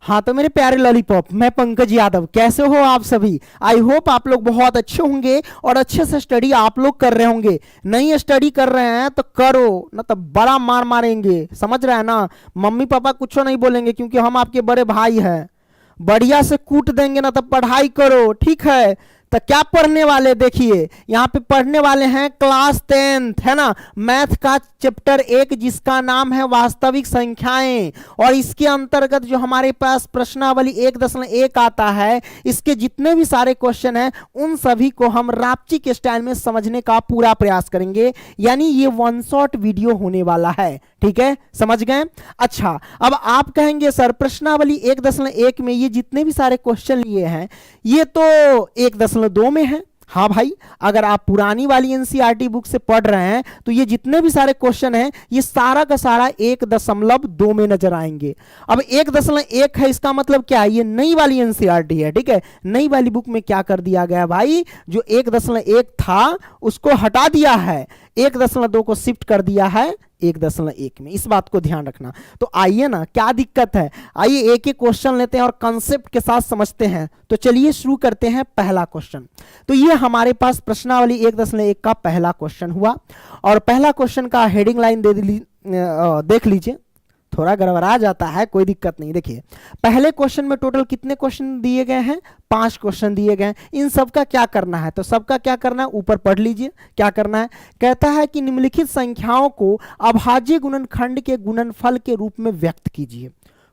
हाँ तो मेरे प्यारे लॉलीपॉप, मैं पंकज यादव, कैसे हो आप सभी। आई होप आप लोग बहुत अच्छे होंगे और अच्छे से स्टडी आप लोग कर रहे होंगे। नहीं स्टडी कर रहे हैं तो करो ना, तो बड़ा मार मारेंगे, समझ रहे हैं ना। मम्मी पापा कुछ नहीं बोलेंगे क्योंकि हम आपके बड़े भाई हैं। बढ़िया से कूट देंगे ना, तो पढ़ाई करो, ठीक है। तो क्या पढ़ने वाले, देखिए यहाँ पे पढ़ने वाले हैं क्लास 10th, है ना, मैथ का चैप्टर 1 जिसका नाम है वास्तविक संख्याएं। और इसके अंतर्गत जो हमारे पास प्रश्नावली 1.1 आता है, इसके जितने भी सारे क्वेश्चन हैं उन सभी को हम रापची के स्टाइल में समझने का पूरा प्रयास करेंगे। यानी ये वन शॉट वीडियो होने वाला है, ठीक है, समझ गए। अच्छा, अब आप कहेंगे सर प्रश्नावली 1.1 में ये जितने भी सारे क्वेश्चन लिए हैं ये तो 1.2 में है। हाँ भाई, अगर आप पुरानी वाली एनसीईआरटी बुक से पढ़ रहे हैं तो ये जितने भी सारे क्वेश्चन हैं ये सारा का सारा 1.2 में नजर आएंगे। अब 1.1 है, इसका मतलब क्या है, ये नई वाली एनसीईआरटी है, ठीक है। नई वाली बुक में क्या कर दिया गया भाई, जो 1.1 था उसको हटा दिया है, 1.2 को शिफ्ट कर दिया है 1.1 में। इस बात को ध्यान रखना। तो आइए ना, क्या दिक्कत है, आइए एक एक क्वेश्चन लेते हैं और कंसेप्ट के साथ समझते हैं। तो चलिए शुरू करते हैं पहला क्वेश्चन। तो ये हमारे पास प्रश्नावली 1.1 का पहला क्वेश्चन हुआ और पहला क्वेश्चन का हेडिंग लाइन देख लीजिए। थोड़ा गड़बड़ा जाता है, कोई दिक्कत नहीं। देखिए पहले क्वेश्चन में टोटल कितने क्वेश्चन दिए गए हैं, 5 क्वेश्चन दिए गए हैं। इन सब का क्या करना है, तो सबका क्या करना है ऊपर पढ़ लीजिए क्या करना है। कहता है कि निम्नलिखित संख्याओं को अभाज्य गुणनखंड के गुणनफल के रूप में व्यक्त कीजिए।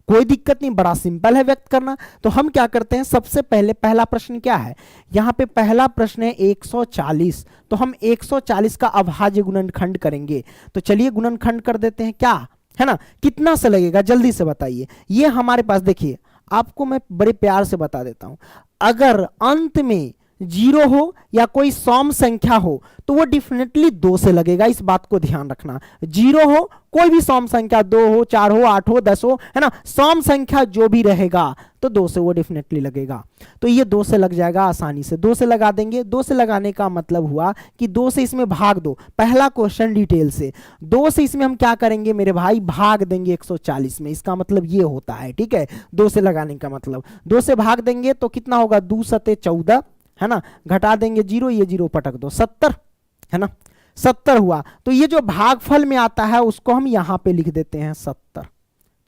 कोई दिक्कत नहीं, बड़ा सिंपल है व्यक्त करना। तो हम क्या करते हैं, सबसे पहले पहला प्रश्न क्या है, यहाँ पे पहला प्रश्न है 140। तो हम 140 का अभाज्य गुणनखंड करेंगे। तो चलिए गुणनखंड कर देते हैं, क्या है ना, कितना से लगेगा जल्दी से बताइए। ये हमारे पास देखिए, आपको मैं बड़े प्यार से बता देता हूं, अगर अंत में 0 हो या कोई सम संख्या हो तो वो डेफिनेटली 2 से लगेगा। इस बात को ध्यान रखना, 0 हो, कोई भी सम संख्या 2 हो, 4 हो, 8 हो, 10 हो, है ना, सम संख्या जो भी रहेगा तो 2 से वो डेफिनेटली लगेगा। तो ये 2 से लग जाएगा आसानी से, 2 से लगा देंगे। 2 से लगाने का मतलब हुआ कि 2 से इसमें भाग दो। पहला क्वेश्चन डिटेल से 2 से इसमें हम क्या करेंगे मेरे भाई, भाग देंगे 140 में। इसका मतलब ये होता है, ठीक है, 2 से लगाने का मतलब 2 से भाग देंगे तो कितना होगा, 2 सते 14, है ना, घटा देंगे 0, ये 0 पटक दो, 70, है ना, 70 हुआ। तो ये जो भागफल में आता है उसको हम यहां पे लिख देते हैं 70,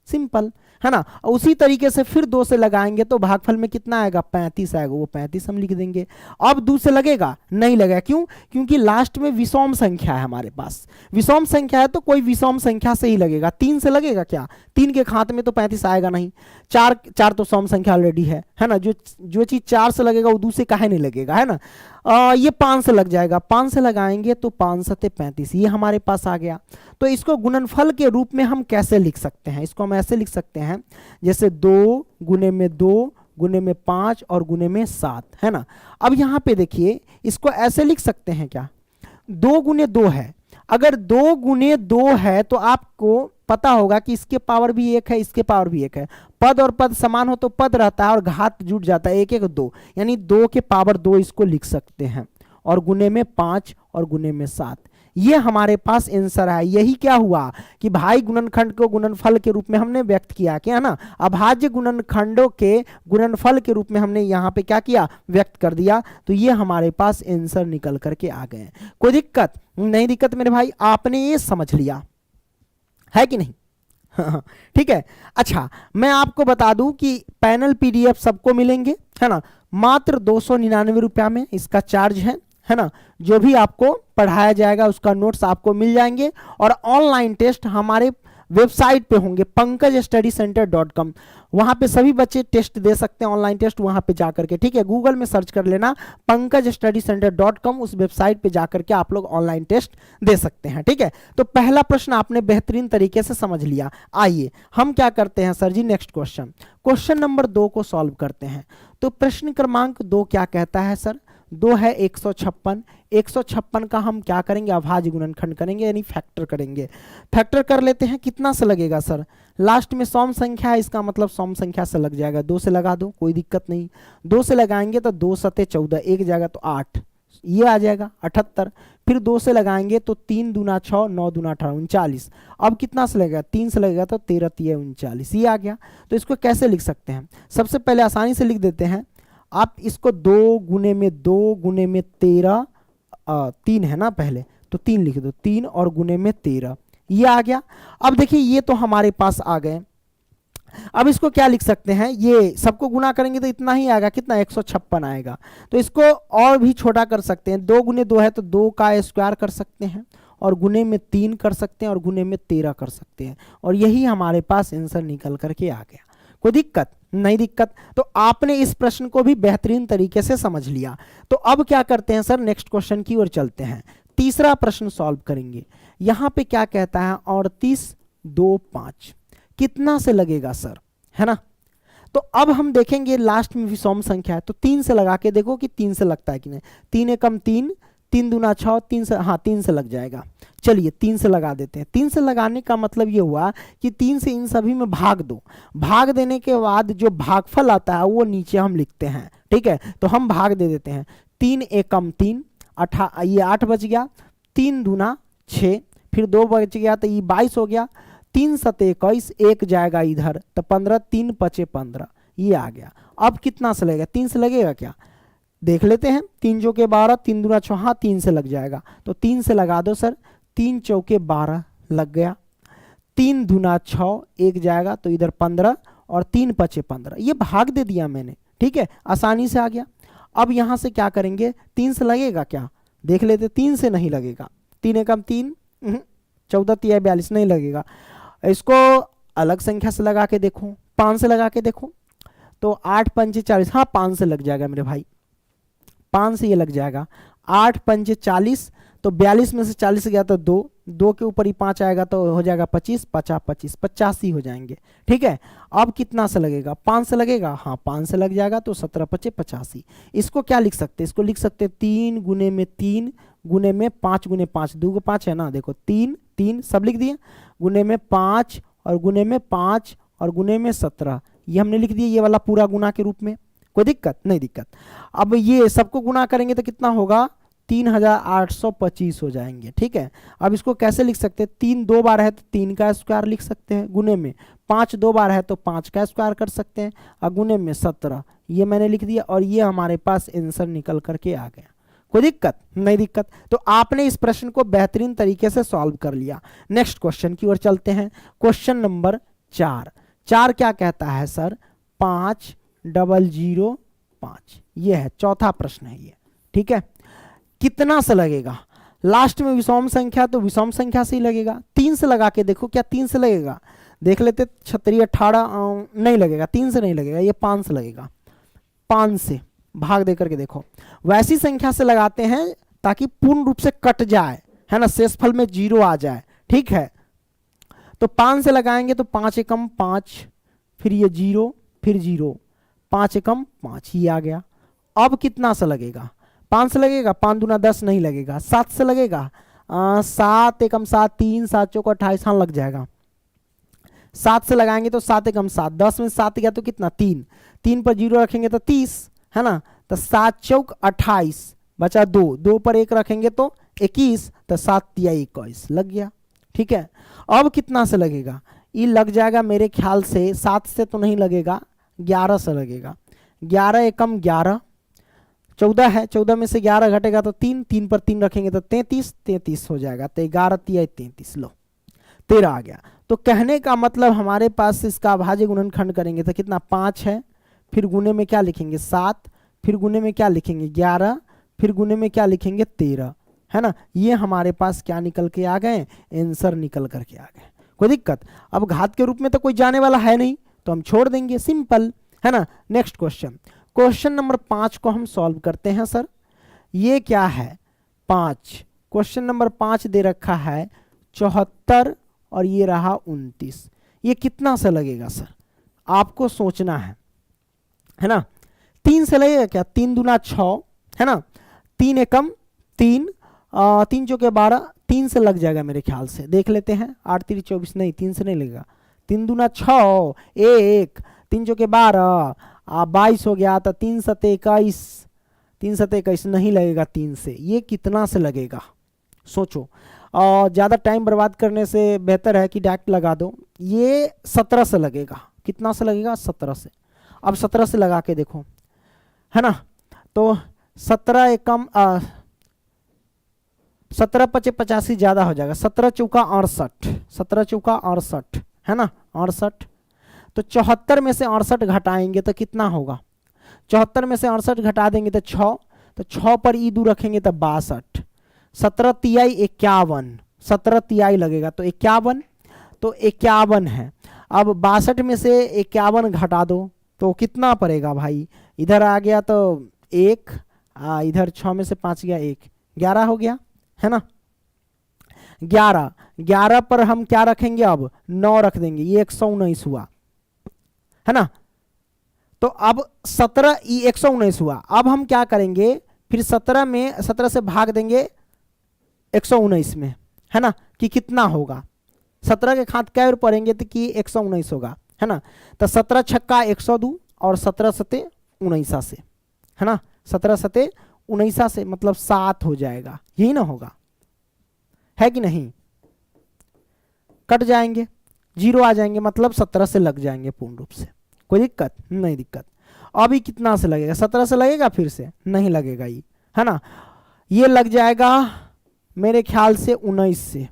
सिंपल, है ना। उसी तरीके से फिर 2 से लगाएंगे तो भागफल में कितना आएगा, 35 आएगा, वो 35 हम लिख देंगे। अब 2 से लगेगा, नहीं लगेगा, क्यों, क्योंकि लास्ट में विषम संख्या है हमारे पास। विषम संख्या है तो कोई विषम संख्या से ही लगेगा। 3 से लगेगा क्या, 3 के खाते में तो 35 आएगा नहीं। 4 तो सम संख्या ऑलरेडी है ना, जो चीज 4 से लगेगा वो 2 से काहे नहीं लगेगा, है ना। ये 5 से लग जाएगा, 5 से लगाएंगे तो 5 सते 35, ये हमारे पास आ गया। तो इसको गुणनफल के रूप में हम कैसे लिख सकते हैं, इसको हम ऐसे लिख सकते हैं जैसे 2 गुने में 2 गुने में 5 और गुने में 7, है ना। अब यहाँ पे देखिए इसको ऐसे लिख सकते हैं क्या, 2 गुने 2 है, अगर 2 गुने 2 है तो आपको पता होगा कि इसके पावर भी 1 है, इसके पावर भी 1 है। पद और पद समान हो तो पद रहता है और घात जुट जाता है, 1 1 2, यानी 2 के पावर 2 इसको लिख सकते हैं। और गुने में 5 और गुने में 7, ये हमारे पास आंसर है। यही क्या हुआ कि भाई गुणनखंड को गुणनफल के रूप में हमने व्यक्त किया, क्या है ना, अभाज्य गुणनखंडों के गुणनफल के रूप में हमने यहाँ पे क्या किया, व्यक्त कर दिया। तो ये हमारे पास आंसर निकल करके आ गए। कोई दिक्कत नहीं, दिक्कत मेरे भाई, आपने ये समझ लिया है कि नहीं। ठीक है। अच्छा, मैं आपको बता दूं कि पैनल पीडीएफ सबको मिलेंगे, है ना, मात्र 299 रुपया में इसका चार्ज है ना। जो भी आपको पढ़ाया जाएगा उसका नोट्स आपको मिल जाएंगे और ऑनलाइन टेस्ट हमारे वेबसाइट पे होंगे pankajstudycenter.com। वहां पे सभी बच्चे टेस्ट दे सकते हैं, ऑनलाइन टेस्ट वहां पे जाकर के, ठीक है। गूगल में सर्च कर लेना pankajstudycenter.com, उस वेबसाइट पे जाकर के आप लोग ऑनलाइन टेस्ट दे सकते हैं, ठीक है। तो पहला प्रश्न आपने बेहतरीन तरीके से समझ लिया। आइए हम क्या करते हैं सर जी, नेक्स्ट क्वेश्चन नंबर 2 को सॉल्व करते हैं। तो प्रश्न क्रमांक 2 क्या कहता है सर, 2 है 156। 156 का हम क्या करेंगे, अभाज्य गुणनखंड करेंगे, यानी फैक्टर करेंगे। फैक्टर कर लेते हैं, कितना से लगेगा सर, लास्ट में सम संख्या है, इसका मतलब सम संख्या से लग जाएगा। 2 से लगा दो, कोई दिक्कत नहीं। 2 से लगाएंगे तो 2 सते 14, 1 जाएगा तो 8, ये आ जाएगा 78। फिर 2 से लगाएंगे तो 3 दूना 6, 9 दूना 18, 39। अब कितना से लगेगा, 3 से लगेगा तो 13 3 39, ये आ गया। तो इसको कैसे लिख सकते हैं, सबसे पहले आसानी से लिख देते हैं। आप इसको 2 गुने में 2 गुने में 13, 3 है ना पहले, तो 3 लिख दो, 3 और गुने में 13, ये आ गया। अब देखिए ये तो हमारे पास आ गए। अब इसको क्या लिख सकते हैं, ये सबको गुना करेंगे तो इतना ही आएगा, कितना 156 आएगा। तो इसको और भी छोटा कर सकते हैं, 2 गुने 2 है तो 2 का स्क्वायर कर सकते हैं, और गुने में 3 कर सकते हैं, और गुने में 13 कर सकते हैं, और यही हमारे पास आंसर निकल करके आ गया। कोई दिक्कत नहीं, दिक्कत। तो आपने इस प्रश्न को भी बेहतरीन तरीके से समझ लिया। तो अब क्या करते हैं सर, नेक्स्ट क्वेश्चन की ओर चलते हैं, तीसरा प्रश्न सॉल्व करेंगे। यहां पे क्या कहता है, 38 2 5 कितना से लगेगा सर, है ना। तो अब हम देखेंगे लास्ट में विषम संख्या है, तो 3 से लगा के देखो कि 3 से लगता है कि नहीं। 3 एकम 3, 3 दूना 6, 3 से, हाँ 3 से लग जाएगा। चलिए 3 से लगा देते हैं। 3 से लगाने का मतलब ये हुआ कि 3 से इन सभी में भाग दो, भाग देने के बाद जो भागफल आता है वो नीचे हम लिखते हैं, ठीक है। तो हम भाग दे देते हैं, 3 एकम 3, ये 8 बच गया, 3 दूना 6, फिर 2 बच गया तो ये 22 हो गया, 3 सते 21, 1 जाएगा इधर तो 15, 3 पचे 15, ये आ गया। अब कितना से लगेगा, 3 से लगेगा क्या, देख लेते हैं। 3 चौके 12, 3 दूना 6, हाँ 3 से लग जाएगा, तो 3 से लगा दो सर। 3 चौके 12 लग गया, 3 दूना 6, 1 जाएगा तो इधर 15, और 3 पचे 15, ये भाग दे दिया मैंने, ठीक है, आसानी से आ गया। अब यहां से क्या करेंगे, 3 से लगेगा क्या, देख लेते। 3 से नहीं लगेगा, 3 एकम 3, 14 3 42 नहीं लगेगा। इसको अलग संख्या से लगा के देखो, 5 से लगा के देखो, तो 8 पंचे 40, हाँ 5 से लग जाएगा मेरे भाई, 5 से ये लग जाएगा। 8 पंचे 40, तो 42 में से 40 गया तो 2, 2 के ऊपर ही 5 आएगा तो हो जाएगा 25, 50 25 85 हो जाएंगे, ठीक है। अब कितना से लगेगा, 5 से लगेगा, हाँ 5 से लग जाएगा तो 17 पचे 85। इसको क्या लिख सकते हैं, इसको लिख सकते हैं 3 गुने में 3 गुने में 5 गुने 5, 2 को 5 है ना, देखो 3 3 सब लिख दिए, गुने में 5 और गुने में 5 और गुने में 17, ये हमने लिख दिया, ये वाला पूरा गुना के रूप में। कोई दिक्कत नहीं, दिक्कत। अब ये सबको गुना करेंगे तो कितना होगा, 3825 हो जाएंगे, ठीक है। अब इसको कैसे लिख सकते हैं, 3 2 बार है तो 3 का स्क्वायर लिख सकते हैं, गुने में 5 2 बार है तो 5 का स्क्वायर कर सकते हैं, और गुने में 17, ये मैंने लिख दिया, और ये हमारे पास आंसर निकल करके आ गया। कोई दिक्कत नहीं, दिक्कत। तो आपने इस प्रश्न को बेहतरीन तरीके से सॉल्व कर लिया। नेक्स्ट क्वेश्चन की ओर चलते हैं, क्वेश्चन नंबर 4 क्या कहता है सर, 5005, ये है चौथा प्रश्न है ये, ठीक है। कितना से लगेगा, लास्ट में विषम संख्या तो विषम संख्या से ही लगेगा। 3 से लगा के देखो, क्या 3 से लगेगा, देख लेते, 36 18 नहीं लगेगा, 3 से नहीं लगेगा, ये 5 से लगेगा। 5 से भाग दे करके देखो, वैसी संख्या से लगाते हैं ताकि पूर्ण रूप से कट जाए, है ना, शेषफल में 0 आ जाए, ठीक है। तो 5 से लगाएंगे तो 5 एकम 5, फिर ये 0 फिर 0, 5 एकम 5, ये आ गया। अब कितना से लगेगा, 5 से लगेगा, 5 दूना 10 नहीं लगेगा। 7 से लगेगा, 7 एकम 7, 3 7 चौक 28, हाँ लग जाएगा। 7 से लगाएंगे तो 7 एकम 7, 10 में 7 गया तो कितना 3, 3 पर 0 रखेंगे तो 30, है ना, तो 7 चौक 28 बचा 2, 2 पर 1 रखेंगे तो 21, तो 7 तिया 21 लग गया, ठीक है। अब कितना से लगेगा, ये लग जाएगा मेरे ख्याल से 7 से तो नहीं लगेगा, 11 से लगेगा। 11 एकम 11, 14 है, 14 में से 11 घटेगा तो 3, 3 पर 3 रखेंगे तो 33, 33 हो जाएगा, तो 11 तिया 33, लो 13 आ गया। तो कहने का मतलब हमारे पास इसका अभाज्य गुणनखंड करेंगे तो कितना 5 है, फिर गुने में क्या लिखेंगे 7, फिर गुने में क्या लिखेंगे 11, फिर गुने में क्या लिखेंगे 13, है ना। ये हमारे पास क्या निकल के आ गए, आंसर निकल करके आ गए। कोई दिक्कत, अब घात के रूप में तो कोई जाने वाला है नहीं तो हम छोड़ देंगे, सिंपल, है ना। नेक्स्ट क्वेश्चन, क्वेश्चन नंबर 5 को हम सॉल्व करते हैं सर। ये क्या है 5, क्वेश्चन नंबर 5 दे रखा है 74 और ये रहा 29, ये कितना से लगेगा सर, आपको सोचना है ना। 3 से लगेगा क्या, 3 दूना 6, है ना, 3 एकम 3, 3 चौके 12, 3 से लग जाएगा मेरे ख्याल से, देख लेते हैं। 8 3 24 नहीं, 3 से नहीं लगेगा। 3 दूना 6, 1, 3 चौके 12, 22 हो गया, तो 3 7 21, 3 7 21 नहीं लगेगा 3 से, ये कितना से लगेगा सोचो। और ज़्यादा टाइम बर्बाद करने से बेहतर है कि डायरेक्ट लगा दो। ये 17 से लगेगा, कितना से लगेगा 17 से। अब 17 से लगा के देखो, है ना। तो 17 एकम 17 पचे 85 ज़्यादा हो जाएगा, 17 चौका 68, 17 चौका 68, है ना 68। तो 74 में से 68 घटाएंगे तो कितना होगा, 74 में से 68 घटा देंगे तो 6, तो 6 पर ई दूर रखेंगे तो 62, 17 तिहाई 51, 17 तिहाई लगेगा तो 51, तो 51 है। अब 62 में से 51 घटा दो तो कितना पड़ेगा भाई, इधर आ गया तो 1, इधर 6 में से 5 गया 1, 11 हो गया, है ना। 11, 11 पर हम क्या रखेंगे, अब 9 रख देंगे, ये 119 हुआ, है ना। तो अब 17 119 हुआ। अब हम क्या करेंगे, फिर 17 से भाग देंगे 119 में, है ना, कि कितना होगा। 17 के खात कै पड़ेंगे तो कि 119 होगा, है ना। तो 17 छक्का 102 और 17 सते 19 से, है ना, 17 सते 19 से मतलब 7 हो जाएगा, यही ना होगा, है कि नहीं। कट जाएंगे, 0 आ जाएंगे, मतलब 17 से लग जाएंगे पूर्ण रूप से, कोई दिक्कत नहीं दिक्कत। अभी कितना से लगेगा, 17 से लगेगा, फिर से नहीं लगेगा ये, है ना। ये लग जाएगा मेरे ख्याल से 19 से,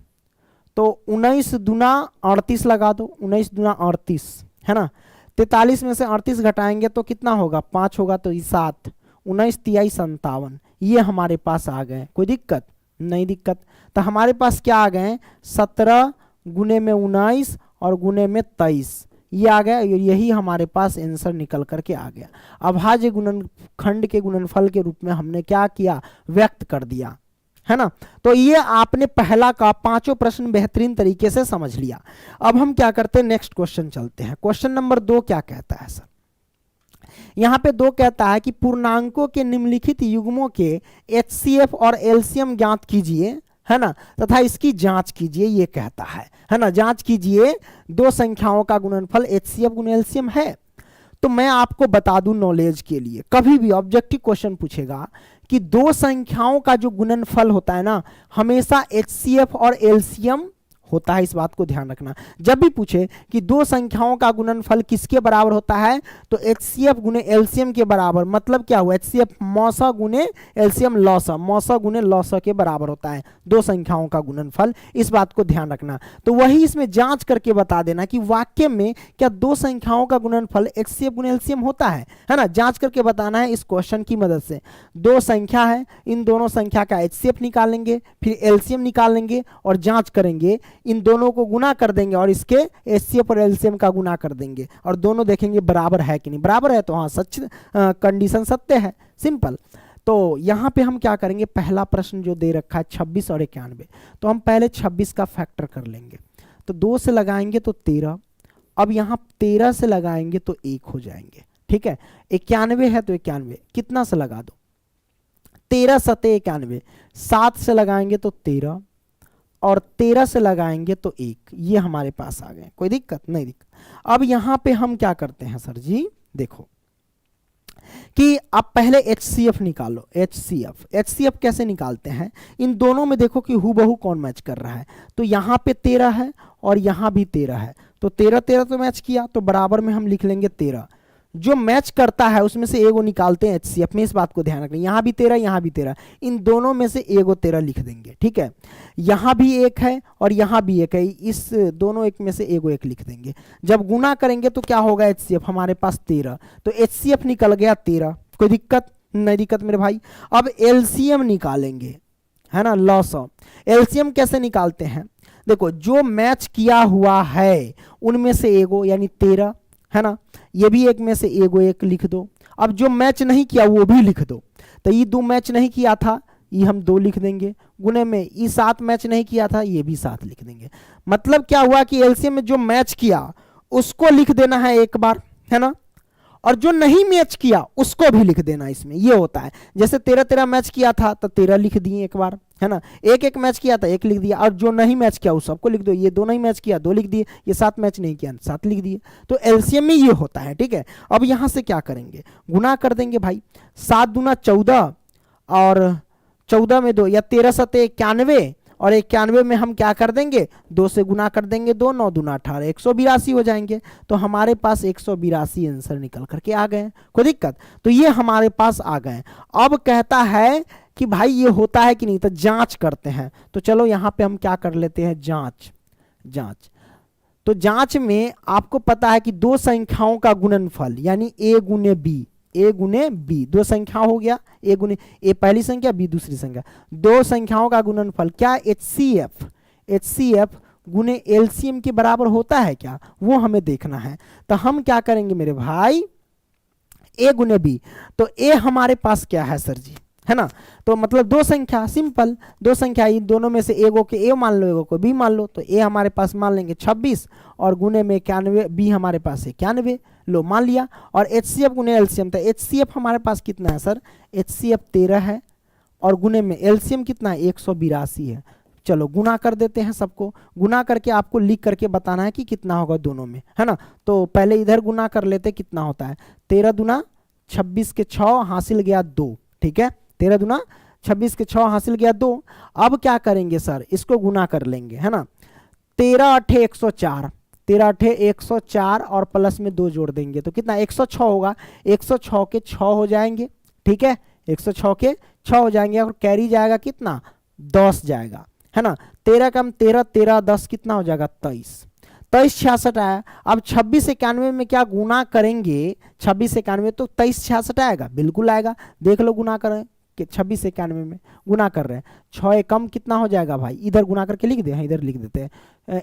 तो 19 दूना 38 लगा दो, 19 दूना 38, है ना। 43 में से 38 घटाएंगे तो कितना होगा, 5 होगा तो 7, 19 तिहाई 57, ये हमारे पास आ गए, कोई दिक्कत नहीं दिक्कत। तो हमारे पास क्या आ गए, 17 गुने में 19 और गुने में 23, ये आ गया, यही हमारे पास आंसर निकल करके आ गया। अभाज्य गुणनखंड के गुणनफल के रूप में हमने क्या किया, व्यक्त कर दिया, है ना। तो ये आपने पहला का 5 प्रश्न बेहतरीन तरीके से समझ लिया। अब हम क्या करते हैं, नेक्स्ट क्वेश्चन चलते हैं। क्वेश्चन नंबर 2 क्या कहता है सर, यहाँ पे 2 कहता है कि पूर्णांकों के निम्नलिखित युग्मों के HCF और LCM ज्ञात कीजिए, है ना, तथा इसकी जांच कीजिए, ये कहता है ना। जांच कीजिए 2 संख्याओं का गुणनफल HCF गुण LCM है। तो मैं आपको बता दूं नॉलेज के लिए, कभी भी ऑब्जेक्टिव क्वेश्चन पूछेगा कि 2 संख्याओं का जो गुणनफल होता है ना, हमेशा HCF और LCM होता है, इस बात को ध्यान रखना। जब भी पूछे कि 2 संख्याओं का गुणनफल किसके बराबर होता है, तो HCF गुने LCM के बराबर, मतलब क्या हुआ, HCF मौसा गुने LCM लौसा, मौसा गुने लौसा के बराबर होता है 2 संख्याओं का गुणनफल, इस बात को ध्यान रखना। तो वही इसमें जांच करके बता देना कि वाक्य में क्या 2 संख्याओं का गुणनफल HCF गुने LCM होता है ना। जांच करके बताना है इस क्वेश्चन की मदद से। 2 संख्या है, इन दोनों संख्या का HCF निकालेंगे, फिर LCM निकालेंगे और जांच करेंगे, इन दोनों को गुना कर देंगे और इसके HCF और LCM का गुना कर देंगे और दोनों देखेंगे बराबर है कि नहीं। बराबर है तो हाँ सच, कंडीशन सत्य है, सिंपल। तो यहाँ पे हम क्या करेंगे, पहला प्रश्न जो दे रखा है 26 और 91, तो हम पहले 26 का फैक्टर कर लेंगे। तो 2 से लगाएंगे तो 13, अब यहाँ 13 से लगाएंगे तो 1 हो जाएंगे, ठीक है। 91 है तो 91 कितना से लगा दो, 13 सते 91, 7 से लगाएंगे तो 13 और 13 से लगाएंगे तो 1, ये हमारे पास आ गए, कोई दिक्कत नहीं दिक्कत। अब यहां पे हम क्या करते हैं सर जी, देखो कि आप पहले HCF निकालो। HCF कैसे निकालते हैं, इन दोनों में देखो कि हूबहू कौन मैच कर रहा है। तो यहाँ पे 13 है और यहाँ भी 13 है, तो 13 तो मैच किया, तो बराबर में हम लिख लेंगे 13। जो मैच करता है उसमें से एगो निकालते हैं HCF में, इस बात को ध्यान रखना। यहाँ भी 13, यहाँ भी 13, इन दोनों में से एगो 13 लिख देंगे, ठीक है। यहाँ भी 1 है और यहाँ भी 1 है, इस दोनों 1 में से एगो 1 लिख देंगे। जब गुना करेंगे तो क्या होगा, HCF हमारे पास 13, तो HCF निकल गया 13, कोई दिक्कत नहीं दिक्कत मेरे भाई। अब LCM निकालेंगे, है ना, लॉस ऑफ। LCM कैसे निकालते हैं, देखो जो मैच किया हुआ है उनमें से एगो यानी 13, है ना, ये भी 1 में से एगो 1 लिख दो। अब जो मैच नहीं किया वो भी लिख दो, तो ये 2 मैच नहीं किया था, ये हम 2 लिख देंगे। गुने में ये 7 मैच नहीं किया था, ये भी 7 लिख देंगे। मतलब क्या हुआ कि LCM में जो मैच किया उसको लिख देना है एक बार, है ना, और जो नहीं मैच किया उसको भी लिख देना इसमें, ये होता है। जैसे 13 मैच किया था तो 13 लिख दिए एक बार, है ना। एक एक मैच किया था एक लिख दिया, और जो नहीं मैच किया उस सबको लिख दो। ये दो नहीं मैच किया दो लिख दिए, ये 7 मैच नहीं किया 7 लिख दिए। तो एलसीएम में ये होता है, ठीक है। अब यहां से क्या करेंगे, गुना कर देंगे भाई। 7 दूना 14 और 14 में 2 या 13 सते 91, और 91 में हम क्या कर देंगे 2 से गुना कर देंगे, 2 9 दूना 18 182 हो जाएंगे। तो हमारे पास 182 आंसर निकल करके आ गए। कोई दिक्कत, तो ये हमारे पास आ गए। अब कहता है कि भाई ये होता है कि नहीं, तो जांच करते हैं। तो चलो यहां पे हम क्या कर लेते हैं, जांच। तो जांच में आपको पता है कि दो संख्याओं का गुणनफल यानी ए गुने बी, दो संख्या हो गया, ए गुने ए पहली संख्या बी दूसरी संख्या, दो संख्याओं का गुणनफल क्या, एचसीएफ गुने एलसीएम के बराबर होता है क्या, वो हमें देखना है। तो हम क्या करेंगे मेरे भाई, ए गुने बी। तो ए हमारे पास क्या है सर जी, है ना। तो मतलब दो संख्या, सिंपल दो संख्या, इन दोनों में से एगो के ए मान लो एगो को बी मान लो। तो ए हमारे पास मान लेंगे 26 और गुने में 91, बी हमारे पास है 91, लो मान लिया। और एचसीएफ गुने एलसीएम, तो एचसीएफ हमारे पास कितना है सर, एचसीएफ 13 है और गुने में एलसीएम कितना है 182 है। चलो गुना कर देते हैं सबको, गुना करके आपको लिख करके बताना है कि कितना होगा दोनों में, है ना। तो पहले इधर गुना कर लेते कितना होता है, 13 दूना 26 के 6 हासिल गया 2, ठीक है। 13 दूना 26 के 6 हासिल गया 2। अब क्या करेंगे सर, इसको गुना कर लेंगे, है ना। 13 अठे 104, 13 अठे 104 और प्लस में 2 जोड़ देंगे तो कितना 106 होगा। 106 के 6 हो जाएंगे, ठीक है। 106 के 6 हो जाएंगे और कैरी जाएगा कितना 10 जाएगा, है ना। 13 कम 13, 13 10 कितना हो जाएगा 23, 2366 आया। अब 26 91 में क्या गुना करेंगे, 26 91 तो 2366 आएगा, बिल्कुल आएगा। देख लो गुना करें कि 26 91 में गुना कर रहे हैं, 6 कम कितना हो जाएगा भाई, इधर गुना करके लिख दे, हाँ इधर लिख देते हैं।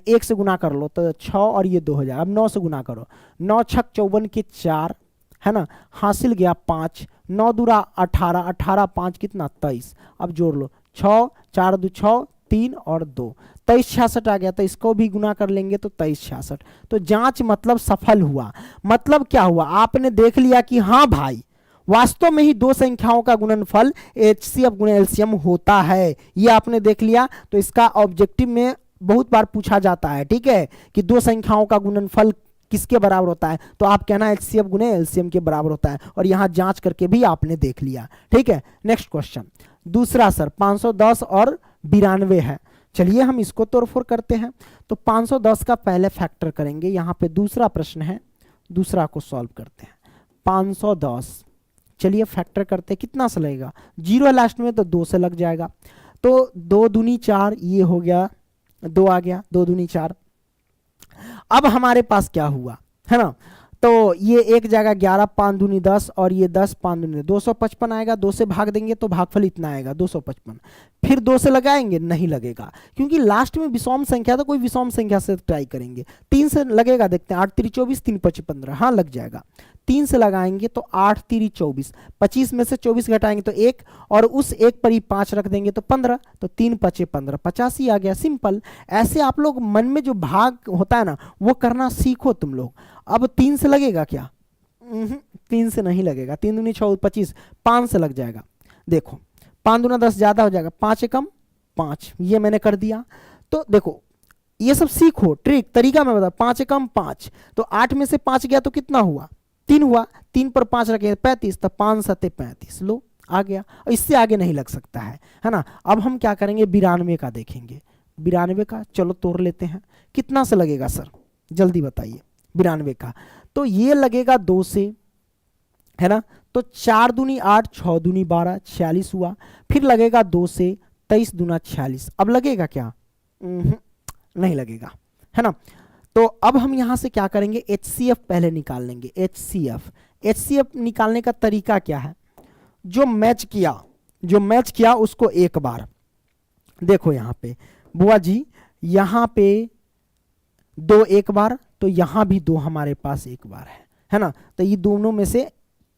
1 से गुना कर लो तो 6 और ये 2 हो जाएगा। अब 9 से गुना करो, 9 छक 54 के 4, है ना, हासिल गया 5, 9 दूरा 18, 18 5 कितना 23। अब जोड़ लो 6 4 2 6 3 और 2, 2366 आ गया। तो इसको भी गुना कर लेंगे तो 2366। तो जांच मतलब सफल हुआ। मतलब क्या हुआ, आपने देख लिया कि हाँ भाई वास्तव में ही दो संख्याओं का गुणनफल एचसीएफ गुणे एलसीएम होता है, ये आपने देख लिया। तो इसका ऑब्जेक्टिव में बहुत बार पूछा जाता है, ठीक है, कि दो संख्याओं का गुणनफल किसके बराबर होता है, तो आप कहना एचसीएफ गुणे एलसीएम के बराबर होता है। और यहां जांच करके भी आपने देख लिया, ठीक है। नेक्स्ट क्वेश्चन दूसरा सर 510 और 92 है। चलिए हम इसको तोड़फोड़ करते हैं। तो 510 का पहले फैक्टर करेंगे, यहाँ पे दूसरा प्रश्न है, दूसरा को सॉल्व करते हैं। 510 चलिए फैक्टर करते हैं, कितना से लगेगा, 0 लास्ट में तो 2 से लग जाएगा। तो 2 दूनी 4, ये हो गया 2 आ गया, 2 दूनी 4। अब हमारे पास क्या हुआ, है ना, तो ये एक जगह 11 5 दूनी 10 और ये 10 5 दूनी 255 आएगा। 2 से भाग देंगे तो भागफल इतना आएगा 255। फिर 2 से लगाएंगे, नहीं लगेगा क्योंकि लास्ट में विषम संख्या, तो कोई विषम संख्या से ट्राई करेंगे। 3 से लगेगा, देखते हैं 8 3 24 3 5 15, हाँ लग जाएगा। 3 से लगाएंगे तो 8 3 24, 25 में से 24 घटाएंगे तो 1 और उस 1 पर ही 5 रख देंगे तो 15, तो 3 5 15 85 आ गया। सिंपल। ऐसे आप लोग मन में जो भाग होता है ना वो करना सीखो तुम लोग। अब 3 से लगेगा क्या, 3 से नहीं लगेगा। 3 दूनी 6 25, 5 से लग जाएगा। देखो 5 दूना 10 ज्यादा हो जाएगा, 5 कम 5, ये मैंने कर दिया। तो देखो ये सब सीखो, ट्रिक तरीका मैं बता। 5 कम 5, तो 8 में से 5 गया तो कितना हुआ 3 हुआ, 3 पर 5 रखे 35, तो 5 7 35, लो आ गया। इससे आगे नहीं लग सकता है ना। अब हम क्या करेंगे 92 का देखेंगे। 92 का चलो तोड़ लेते हैं, कितना से लगेगा सर जल्दी बताइए 92 का। तो ये लगेगा 2 से, है ना। तो 4 दूनी 8 6 दूनी 12 46 हुआ। फिर लगेगा 2 से, 23 दूना 46। अब लगेगा क्या, नहीं लगेगा, है ना। तो अब हम यहां से क्या करेंगे, एचसीएफ पहले निकाल लेंगे। एचसीएफ निकालने का तरीका क्या है, जो मैच किया उसको एक बार देखो। यहां पे बुआ जी यहां पे 2 एक बार, तो यहां भी 2 हमारे पास एक बार है ना। तो ये दोनों में से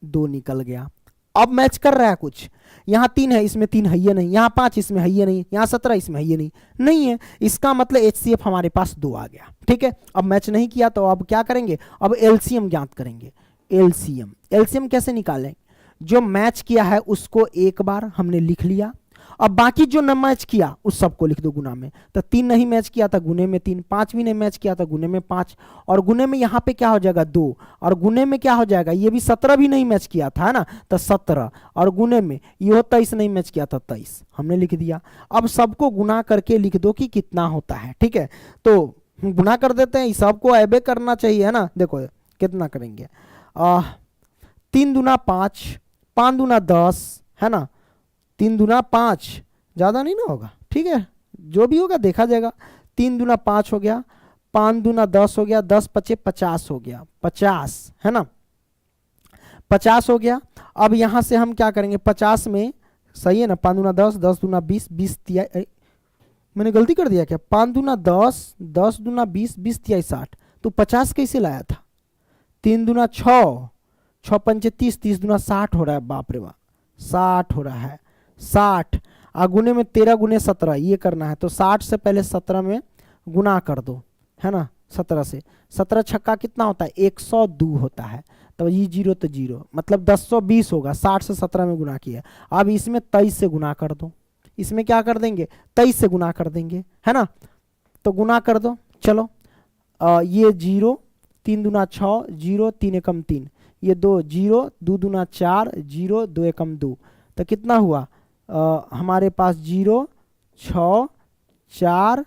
2 निकल गया। अब मैच कर रहा है कुछ, यहाँ 3 है इसमें 3 है ये नहीं, यहाँ 5 इसमें है ये नहीं, यहाँ 17 इसमें है ये नहीं है। इसका मतलब एचसीएफ हमारे पास 2 आ गया, ठीक है। अब मैच नहीं किया तो अब क्या करेंगे, अब एलसीएम ज्ञात करेंगे। एलसीएम कैसे निकालें, जो मैच किया है उसको एक बार हमने लिख लिया अब बाकी जो न मैच किया उस सबको लिख दो गुना में। तो 3 नहीं मैच किया था गुने में 3, 5 भी नहीं मैच किया था गुने में 5, और गुने में यहाँ पे क्या हो जाएगा 2, और गुने में क्या हो जाएगा, ये भी 17 भी नहीं मैच किया था, है ना, तो 17, और गुने में ये 23 नहीं मैच किया था 23, हमने लिख दिया। अब सबको गुना करके लिख दो कि कितना होता है, ठीक है। तो गुना कर देते हैं, सबको ऐबे करना चाहिए, है ना। देखो कितना करेंगे, 3 दूना 5, 5 दूना 10, है ना, 3 दूना 5, ज़्यादा नहीं ना होगा, ठीक है, जो भी होगा देखा जाएगा। 3 दूना 5 हो गया, 5 दूना 10 हो गया, 10 पचे 50 हो गया, 50, है ना, 50 हो गया। अब यहाँ से हम क्या करेंगे, 50 में सही है ना, 5 दूना 10, 10 दूना 20, 20 तिया, मैंने गलती कर दिया क्या, 5 दूना 10, 10 दूना 20, 20 तिया 60, तो 50 कैसे लाया था। 3 दूना 6, 6 पंचे 30, 30 दूना 60 हो रहा है, बाप रे बाप 60 हो रहा है, 60, गुने में 13 गुने 17 ये करना है, तो 60 से पहले 17 में गुना कर दो, है ना, 17 से, 17 छक्का कितना होता है 102 होता है, तो ये 0 तो 0 मतलब 1020 होगा, 60 से 17 में गुना किया। अब इसमें 23 से गुना कर दो, इसमें क्या कर देंगे 23 से गुना कर देंगे, है ना, तो गुना कर दो। चलो ये 0, 3 दूना 6, 0, 3 एकम 3, ये 2, 0, 2 दूना 4, 0, 2 एकम 2, तो कितना हुआ हमारे पास 0, 6, 4,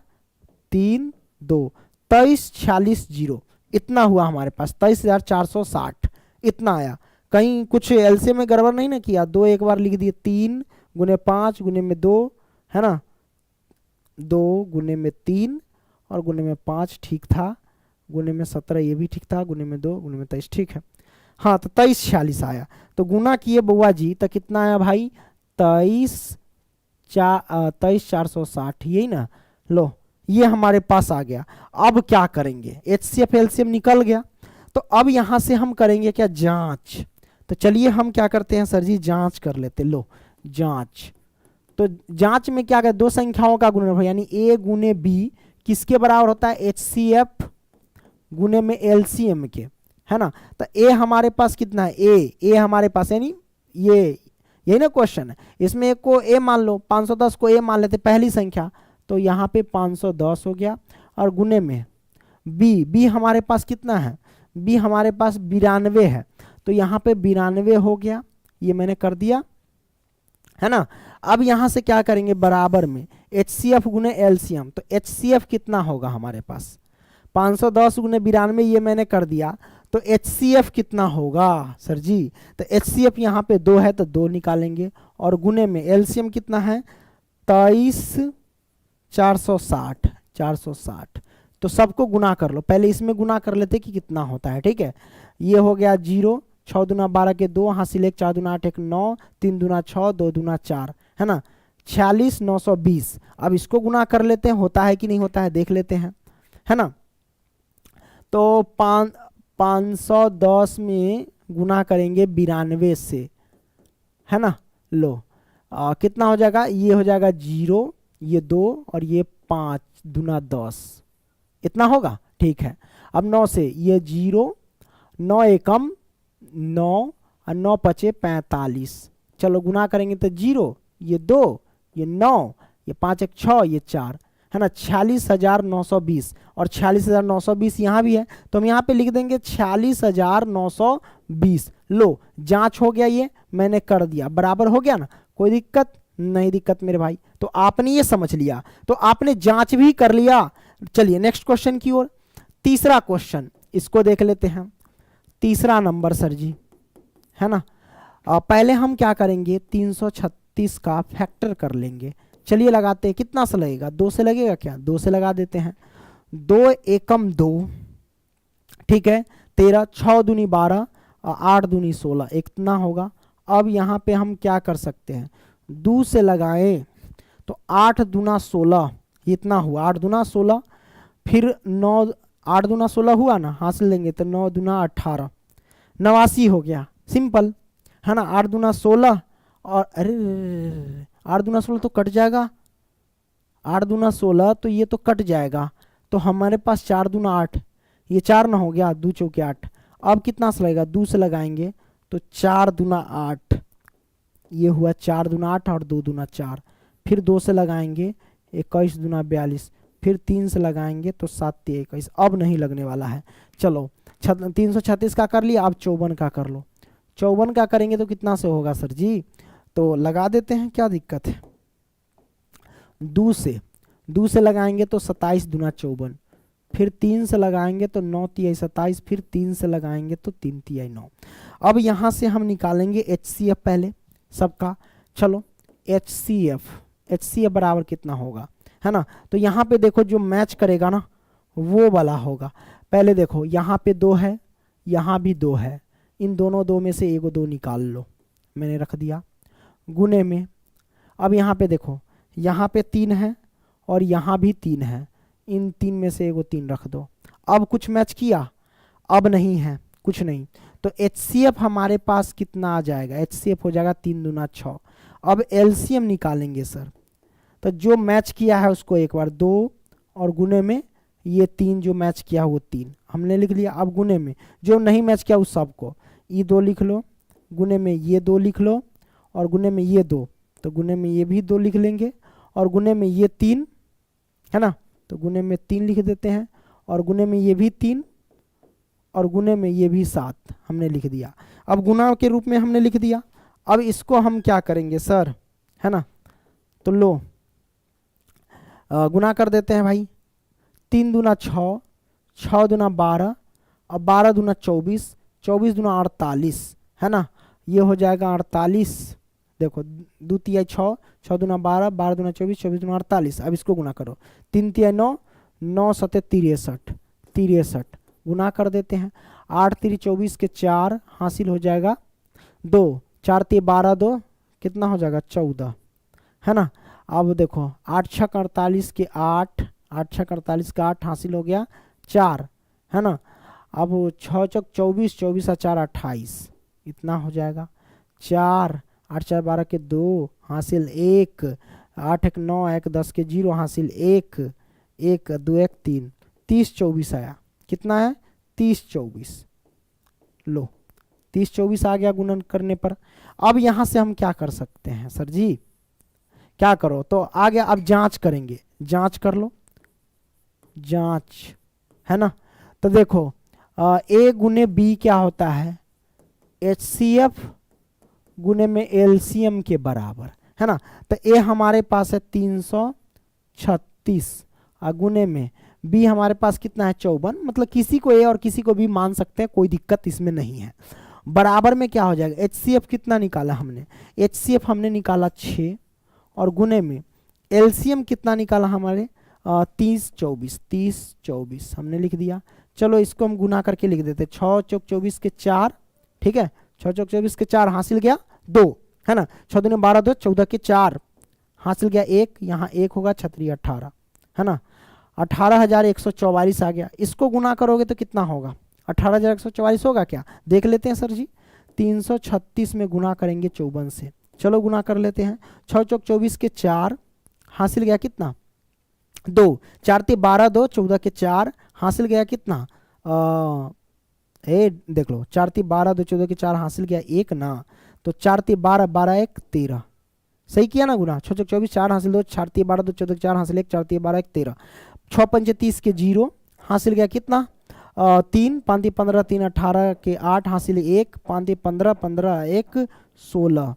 3, 2, 23, 46, 0, इतना हुआ हमारे पास, 23,460 इतना आया। कहीं कुछ एलसीएम में गड़बड़ नहीं ना किया, 2 एक बार लिख दिए, 3 गुने 5 गुने में 2, है ना, 2 गुने में 3 और गुने में 5 ठीक था, गुने में 17 ये भी ठीक था, गुने में 2 गुने में 23 ठीक है। हाँ तो 23,46 आया, तो गुना किए बुआ जी तो कितना आया भाई 23,460 यही ना। लो ये हमारे पास आ गया। अब क्या करेंगे, एचसीएफ एलसीएम निकल गया, तो अब यहां से हम करेंगे क्या जांच। तो चलिए हम क्या करते हैं सर जी, जांच कर लेते। लो जांच, तो जांच में क्या करें, दो संख्याओं का गुणनफल यानी ए गुने बी किसके बराबर होता है, एचसीएफ गुने में एलसीएम के, है ना। तो ए हमारे पास कितना है, ए हमारे पास यानी ये यही ना क्वेश्चन है, इसमें एक को ए मान लो, 510 को ए मान लेते पहली संख्या, तो यहाँ पे 510 हो गया, और गुने में बी हमारे पास कितना है, बी हमारे पास 92 है, तो यहाँ पे 92 हो गया, ये मैंने कर दिया, है ना। अब यहाँ से क्या करेंगे, बराबर में एचसीएफ गुने एलसीएम, तो एचसीएफ कितना होगा हमारे पास 510 गुने 92 ये मैंने कर दिया, तो एचसीएफ कितना होगा सर जी, तो एचसीएफ यहाँ पे 2 है तो 2 निकालेंगे, और गुने में एलसीएम कितना है 23,460, तो सबको गुना कर लो, पहले इसमें गुना कर लेते कि कितना होता है, ठीक है। ये हो गया 0, 6 दूना 12 के 2, हासिल 1, 4 दूना 8 1 9, 3 दूना 6, 2 दूना 4, है ना, 46,920। अब इसको गुना कर लेते हैं, होता है कि नहीं होता है देख लेते हैं, है ना। तो 510 में गुना करेंगे 92 से, है ना। लो कितना हो जाएगा, ये हो जाएगा 0, ये 2 और ये 5 दूना 10, इतना होगा, ठीक है। अब 9 से ये 0, 9 एकम 9 और 9 पचे 45, चलो गुना करेंगे तो 0, ये 2, ये 9, ये 5 1 6, ये 4, है ना, 46,920, और 46,920 यहाँ भी है, तो हम यहाँ पे लिख देंगे 46,920। लो जांच हो गया, ये मैंने कर दिया, बराबर हो गया ना, कोई दिक्कत नहीं, दिक्कत मेरे भाई। तो आपने ये समझ लिया, तो आपने जांच भी कर लिया। चलिए नेक्स्ट क्वेश्चन की ओर, तीसरा क्वेश्चन इसको देख लेते हैं, तीसरा नंबर सर जी, है ना। पहले हम क्या करेंगे, 336 का फैक्टर कर लेंगे। चलिए लगाते हैं, कितना से लगेगा, 2 से लगेगा क्या, 2 से लगा देते हैं, 2 एकम 2, ठीक है, 13, 6 दूनी 12, 8 दूनी 16, इतना होगा। अब यहाँ पे हम क्या कर सकते हैं, 2 से लगाएं तो 8 दूना 16 इतना हुआ, 8 दूना 16, फिर 9, 8 दूना 16 हुआ ना, हासिल लेंगे तो 9 दूना 18, 89 हो गया, सिंपल, है ना। 8 दूना 16 और अरे 8 दूना 16 तो कट जाएगा, 8 दूना 16 तो ये तो कट जाएगा, तो हमारे पास 4 दूना 8, ये 4 ना हो गया, 2 चौके 8। अब कितना से लगेगा, 2 से लगाएंगे तो 4 दूना 8, ये हुआ 4 दूना 8 और 2 दूना 4, फिर 2 से लगाएंगे 21 दूना 42, फिर 3 से लगाएंगे तो 7 3 21, अब नहीं लगने वाला है। चलो 336 का कर लिया, अब 54 का कर लो। 54 का करेंगे तो कितना से होगा सर जी? तो लगा देते हैं, क्या दिक्कत है। 2 से लगाएंगे तो 27 दूना 54, फिर 3 से लगाएंगे तो 9 तिहाई 27, फिर 3 से लगाएंगे तो 3 तिहाई 9। अब यहाँ से हम निकालेंगे HCF पहले सबका। चलो HCF बराबर कितना होगा, है ना। तो यहाँ पे देखो जो मैच करेगा ना वो वाला होगा। पहले देखो यहाँ पे 2 है, यहाँ भी 2 है, इन दोनों 2 में से एगो 2 निकाल लो, मैंने रख दिया गुने में। अब यहाँ पे देखो यहाँ पे 3 है और यहाँ भी 3 है, इन 3 में से एगो 3 रख दो। अब कुछ मैच किया? अब नहीं है, कुछ नहीं। तो HCF हमारे पास कितना आ जाएगा? HCF हो जाएगा 3 दूना 6। अब LCM निकालेंगे सर, तो जो मैच किया है उसको एक बार 2 और गुने में ये 3, जो मैच किया वो 3 हमने लिख लिया। अब गुने में जो नहीं मैच किया उस सबको ये 2 लिख लो, गुने में ये 2 लिख लो, और गुने में ये 2, तो गुने में ये भी 2 लिख लेंगे, और गुने में ये 3 है ना, तो गुने में 3 लिख देते हैं, और गुने में ये भी 3, और गुने में ये भी 7 हमने लिख दिया। अब गुना के रूप में हमने लिख दिया। अब इसको हम क्या करेंगे सर, है ना, तो लो गुना कर देते हैं भाई। 3 दूना 6, 6 दूना 12, और 12 दूना 24, 24 दूना 48, है ना, ये हो जाएगा 48। देखो 2 तिहाई 6, 6 दूना 12, 12 दूना 24, 24 दूना 48। अब इसको गुना करो, 3 तिहाई 9, 9 सते 63, 63 गुना कर देते हैं। 8 3 24 के 4 हासिल हो जाएगा 2, 4 3 12 2 कितना हो जाएगा 14, है ना। अब देखो 8 6 48 के 8, 8 6 48 का 8 हासिल हो गया 4, है ना। अब 6 चौक 24, 24 और 4 28, इतना हो जाएगा 4, 8 4 12 के 2 हासिल 1, 8 1 9 1 10 के 0 हासिल 1, 1 2 1 3, 30 24 आया। कितना है? 30 24। लो 30 24 आ गया गुणन करने पर। अब यहाँ से हम क्या कर सकते हैं सर जी? क्या करो तो आ गया। अब जांच करेंगे, जांच कर लो, जांच, है ना। तो देखो A गुने B क्या होता है? HCF गुने में LCM के बराबर, है ना। तो A हमारे पास है 336 और गुने में B हमारे पास कितना है 54। मतलब किसी को A और किसी को B मान सकते हैं, कोई दिक्कत इसमें नहीं है। बराबर में क्या हो जाएगा? HCF कितना निकाला हमने? HCF हमने निकाला 6 और गुने में LCM कितना निकाला हमारे 30 24, 30 24 हमने लिख दिया। चलो इसको हम गुना करके लिख देते, 6 चौक 24 के 4, ठीक है, 6 चौक 24 के 4 हासिल गया 2, है ना। 6 दूनी 12 2 14 के 4 हासिल गया 1, यहाँ 1 होगा 6 18, है ना। 18,144 आ गया। इसको गुना करोगे तो कितना होगा? 18,144 होगा क्या? देख लेते हैं सर जी। 336 में गुना करेंगे 54 से। चलो गुना कर लेते हैं। 6 चौक 24 के 4 हासिल गया कितना 2, 4 3 12 2 14 के 4 हासिल गया कितना देख लो 4 3 12 2 14 के 4 हासिल गया 1 ना। तो 4 3 12 12 1 13, सही किया ना गुना। 6 चौक 24 4 हासिल 2, 4 3 12 2 14 के 4 हासिल 1, 4 3 12 1 13, 6 5 30 के 0 हासिल गया कितना 3, 5 3 15 3 18 के 8 हासिल 1, 5 3 15 15 1 16,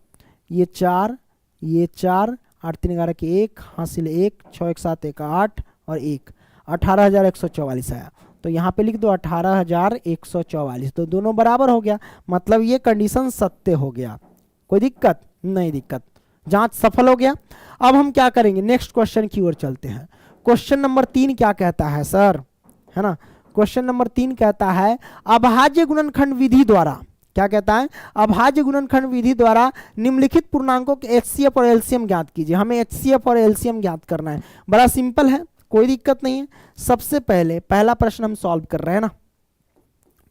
ये 4 ये 4, 8 3 11 के 1 हासिल 1, 6 1 7 1 8 और 1, 18,144 आया। तो यहाँ पे लिख दो 18,144। तो दोनों बराबर हो गया, मतलब ये कंडीशन सत्य हो गया। कोई दिक्कत नहीं? दिक्कत, जांच सफल हो गया। अब हम क्या करेंगे? नेक्स्ट क्वेश्चन की ओर चलते हैं। क्वेश्चन नंबर 3 क्या कहता है सर, है ना। क्वेश्चन नंबर 3 कहता है अभाज्य गुणनखंड विधि द्वारा, क्या कहता है? अभाज्य गुणनखंड विधि द्वारा निम्नलिखित पूर्णांकों के HCF और LCM ज्ञात कीजिए। हमें HCF और LCM ज्ञात करना है। बड़ा सिंपल है, कोई दिक्कत नहीं है। सबसे पहले पहला प्रश्न हम सॉल्व कर रहे हैं ना।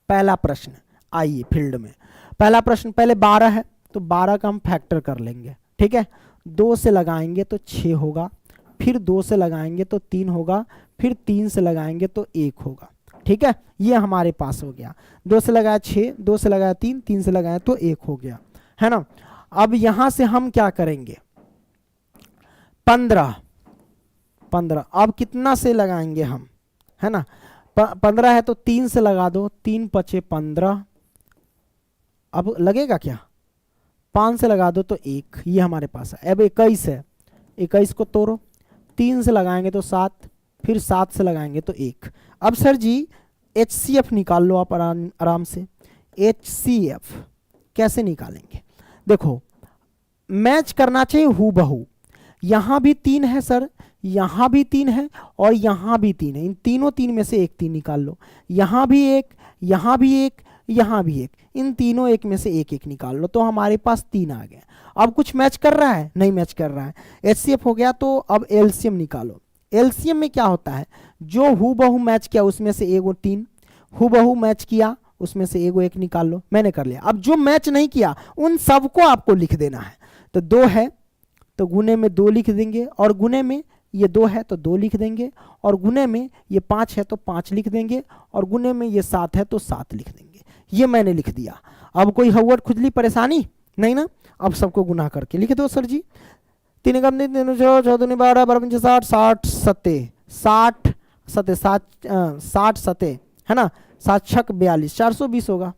पहला प्रश्न आइए फील्ड में। पहला प्रश्न पहले 12 है तो 12 का हम फैक्टर कर लेंगे, ठीक है। 2 से लगाएंगे तो 6 होगा, फिर 2 से लगाएंगे तो 3 होगा, फिर 3 से लगाएंगे तो 1 होगा, ठीक है। ये हमारे पास हो गया। 2 से लगाया 6, 2 से लगाया 3, 3 से लगाया तो 1 हो गया, है ना। अब यहां से हम क्या करेंगे? 15 15। अब कितना से लगाएंगे हम, है ना, 15 है तो 3 से लगा दो, 3 पचे 15। अब लगेगा क्या, 5 से लगा दो तो 1, ये हमारे पास है। अब 21 है, 21 को तोड़ो, 3 से लगाएंगे तो 7, फिर 7 से लगाएंगे तो 1। अब सर जी HCF निकाल लो आप आराम से। HCF कैसे निकालेंगे, देखो मैच करना चाहिए हूबहू। यहाँ भी 3 है सर, यहाँ भी 3 है और यहाँ भी 3 है, इन तीनों 3 में से एक 3 निकाल लो। यहाँ भी एक, यहाँ भी एक, यहाँ भी एक, इन तीनों एक में से एक एक निकाल लो, तो हमारे पास 3 आ गया। अब कुछ मैच कर रहा है, नहीं मैच कर रहा है, HCF हो गया। तो अब LCM निकालो। LCM में क्या होता है, जो हूबहू मैच किया उसमें से एगो 3, हूबहू मैच किया उसमें से एगो 1 निकाल लो, मैंने कर लिया। अब जो मैच नहीं किया उन सबको आपको लिख देना है। तो 2 है तो गुने में 2 लिख देंगे, और गुने में ये 2 है तो 2 लिख देंगे, और गुने में ये 5 है तो 5 लिख देंगे, और गुने में ये 7 है तो 7 लिख देंगे। ये मैंने लिख दिया। अब कोई हवट खुजली परेशानी नहीं ना। अब सबको गुना करके लिख दो सर जी। 3 कम 3 6 6 2 12 12 5 60 60 सत्ते 60 सत्ते 60 सत्ते, है ना, 7 छक 42, 420 होगा,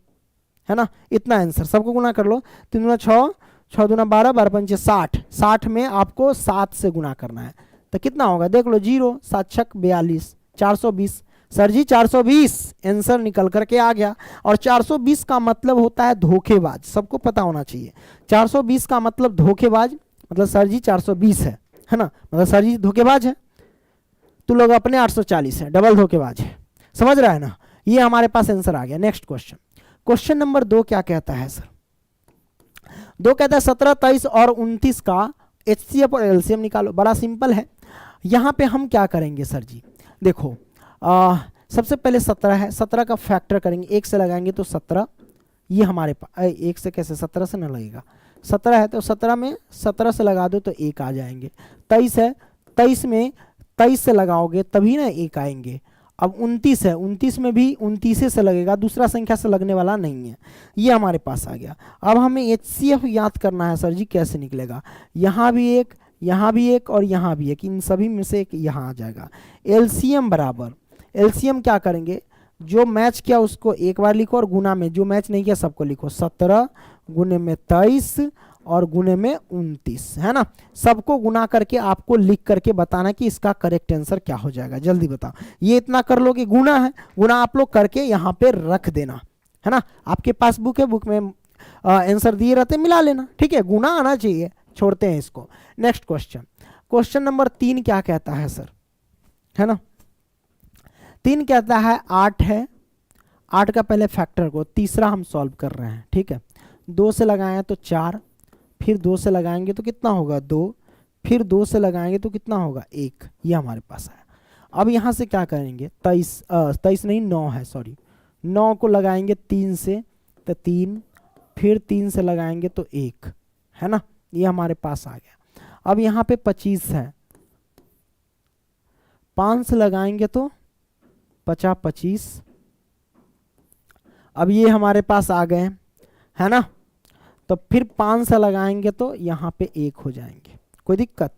है ना। इतना आंसर, सबको गुना कर लो। 3 दूना 6, 6 दूना 12, 12 पंचे 60, 60 में आपको 7 से गुना करना है तो कितना होगा देख लो, 0 7 छक 42, 420। सर जी 420 आंसर निकल करके आ गया। और 420 का मतलब होता है धोखेबाज, सबको पता होना चाहिए। 420 का मतलब धोखेबाज, मतलब सर जी 420 है ना, मतलब सर जी धोखेबाज है, तो लोग अपने 840 है, डबल धोखेबाज है, समझ रहा है ना। ये हमारे पास आंसर आ गया। नेक्स्ट क्वेश्चन, क्वेश्चन नंबर 2 क्या कहता है सर, 2 कहता है 17 23 और 29 का HCF और LCM निकालो। बड़ा सिंपल है। यहाँ पे हम क्या करेंगे सर जी, देखो सबसे पहले 17 है, 17 का फैक्टर करेंगे, 1 से लगाएंगे तो 17, ये हमारे पास 1 से कैसे 17 से ना लगेगा, 17 है तो 17 में 17 से लगा दो तो 1 आ जाएंगे। 23 है, 23 में 23 से लगाओगे तभी ना 1 आएंगे। अब 29 है, 29 में भी 29 से लगेगा, दूसरा संख्या से लगने वाला नहीं है, ये हमारे पास आ गया। अब हमें HCF याद करना है सर जी, कैसे निकलेगा, यहाँ भी एक, यहाँ भी एक और यहाँ भी एक, इन सभी में से एक यहाँ आ जाएगा। LCM बराबर, LCM क्या करेंगे, जो मैच किया उसको एक बार लिखो और गुना में जो मैच नहीं किया सबको लिखो। 17 गुने में 23 और गुने में 29, है ना। सबको गुना करके आपको लिख करके बताना कि इसका करेक्ट आंसर क्या हो जाएगा, जल्दी बताओ। ये इतना कर लो कि गुना है, गुना आप लोग करके यहाँ पे रख देना, है ना। आपके पास बुक है, बुक में आंसर दिए रहते, मिला लेना, ठीक है। गुना आना चाहिए, छोड़ते हैं इसको। नेक्स्ट क्वेश्चन, क्वेश्चन नंबर 3 क्या कहता है सर, है ना। 3 कहता है 8 है, 8 का पहले फैक्टर को, तीसरा हम सॉल्व कर रहे हैं, ठीक है। 2 से लगाए तो 4, फिर 2 से लगाएंगे तो कितना होगा 2, फिर 2 से लगाएंगे तो कितना होगा 1, ये हमारे पास है। अब यहाँ से क्या करेंगे, 23 नहीं 9 है, सॉरी, 9 को लगाएंगे 3 से तो 3, फिर 3 से लगाएंगे तो 1, है ना, ये हमारे पास आ गया। अब यहाँ पे 25 है, 5 से लगाएंगे तो 25, अब ये हमारे पास आ गए, है ना। तो फिर 5 से लगाएंगे तो यहाँ पे 1 हो जाएंगे, कोई दिक्कत